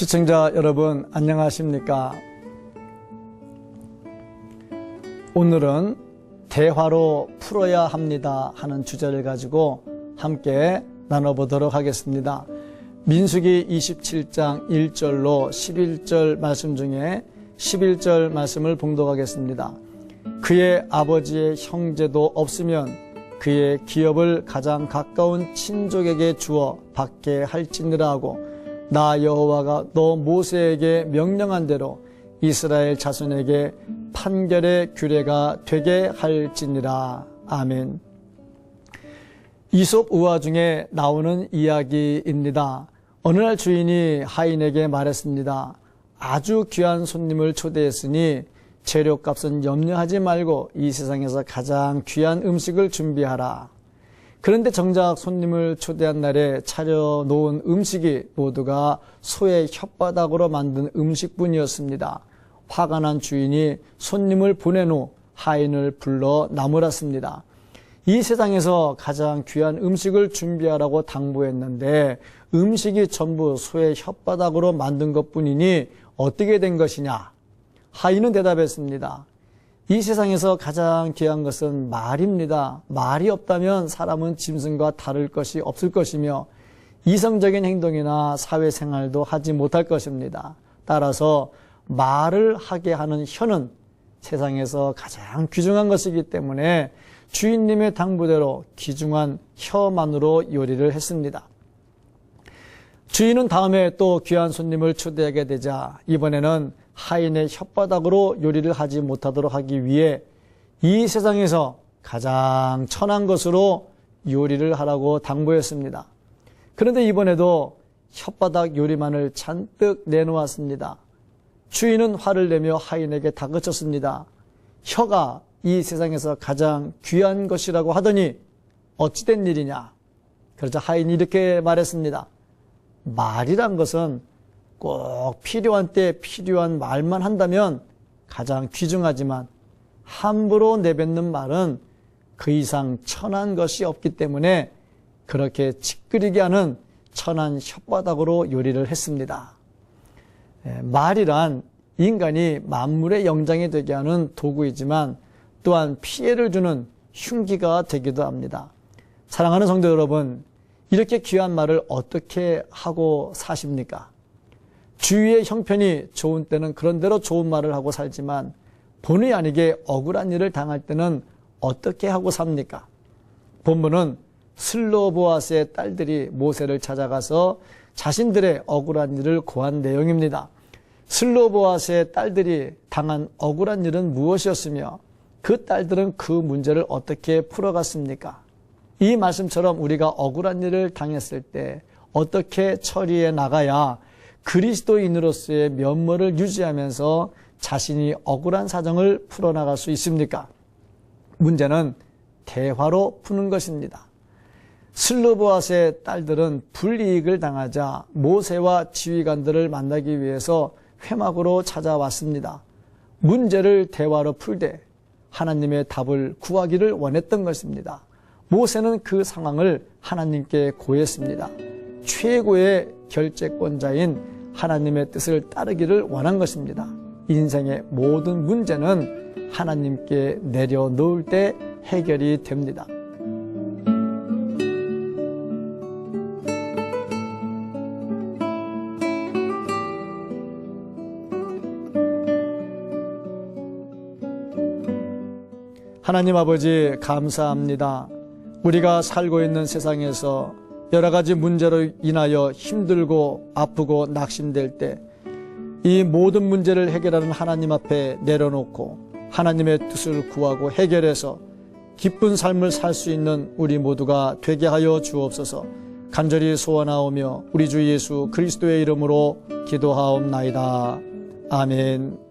시청자 여러분 안녕하십니까? 오늘은 대화로 풀어야 합니다 하는 주제를 가지고 함께 나눠보도록 하겠습니다. 민수기 27장 1절로 11절 말씀 중에 11절 말씀을 봉독하겠습니다. 그의 아버지의 형제도 없으면 그의 기업을 가장 가까운 친족에게 주어 받게 할지니라 하고, 나 여호와가 너 모세에게 명령한 대로 이스라엘 자손에게 판결의 규례가 되게 할지니라. 아멘. 이솝 우화 중에 나오는 이야기입니다. 어느 날 주인이 하인에게 말했습니다. 아주 귀한 손님을 초대했으니 재료값은 염려하지 말고 이 세상에서 가장 귀한 음식을 준비하라. 그런데 정작 손님을 초대한 날에 차려놓은 음식이 모두가 소의 혓바닥으로 만든 음식뿐이었습니다. 화가 난 주인이 손님을 보낸 후 하인을 불러 나무랐습니다. 이 세상에서 가장 귀한 음식을 준비하라고 당부했는데 음식이 전부 소의 혓바닥으로 만든 것뿐이니 어떻게 된 것이냐? 하인은 대답했습니다. 이 세상에서 가장 귀한 것은 말입니다. 말이 없다면 사람은 짐승과 다를 것이 없을 것이며 이성적인 행동이나 사회생활도 하지 못할 것입니다. 따라서 말을 하게 하는 혀는 세상에서 가장 귀중한 것이기 때문에 주인님의 당부대로 귀중한 혀만으로 요리를 했습니다. 주인은 다음에 또 귀한 손님을 초대하게 되자 이번에는 하인의 혓바닥으로 요리를 하지 못하도록 하기 위해 이 세상에서 가장 천한 것으로 요리를 하라고 당부했습니다. 그런데 이번에도 혓바닥 요리만을 잔뜩 내놓았습니다. 주인은 화를 내며 하인에게 다그쳤습니다. 혀가 이 세상에서 가장 귀한 것이라고 하더니 어찌된 일이냐? 그러자 하인이 이렇게 말했습니다. 말이란 것은 꼭 필요한 때 필요한 말만 한다면 가장 귀중하지만 함부로 내뱉는 말은 그 이상 천한 것이 없기 때문에 그렇게 찌끄리게 하는 천한 혓바닥으로 요리를 했습니다. 말이란 인간이 만물의 영장이 되게 하는 도구이지만 또한 피해를 주는 흉기가 되기도 합니다. 사랑하는 성도 여러분, 이렇게 귀한 말을 어떻게 하고 사십니까? 주위의 형편이 좋은 때는 그런대로 좋은 말을 하고 살지만 본의 아니게 억울한 일을 당할 때는 어떻게 하고 삽니까? 본문은 슬로보아스의 딸들이 모세를 찾아가서 자신들의 억울한 일을 고한 내용입니다. 슬로보아스의 딸들이 당한 억울한 일은 무엇이었으며 그 딸들은 그 문제를 어떻게 풀어갔습니까? 이 말씀처럼 우리가 억울한 일을 당했을 때 어떻게 처리해 나가야 그리스도인으로서의 면모를 유지하면서 자신이 억울한 사정을 풀어나갈 수 있습니까? 문제는 대화로 푸는 것입니다. 슬로보아스의 딸들은 불이익을 당하자 모세와 지휘관들을 만나기 위해서 회막으로 찾아왔습니다. 문제를 대화로 풀되 하나님의 답을 구하기를 원했던 것입니다. 모세는 그 상황을 하나님께 고했습니다. 최고의 결재권자인 하나님의 뜻을 따르기를 원한 것입니다. 인생의 모든 문제는 하나님께 내려놓을 때 해결이 됩니다. 하나님 아버지 감사합니다. 우리가 살고 있는 세상에서 여러 가지 문제로 인하여 힘들고 아프고 낙심될 때 이 모든 문제를 해결하는 하나님 앞에 내려놓고 하나님의 뜻을 구하고 해결해서 기쁜 삶을 살 수 있는 우리 모두가 되게 하여 주옵소서. 간절히 소원하오며 우리 주 예수 그리스도의 이름으로 기도하옵나이다. 아멘.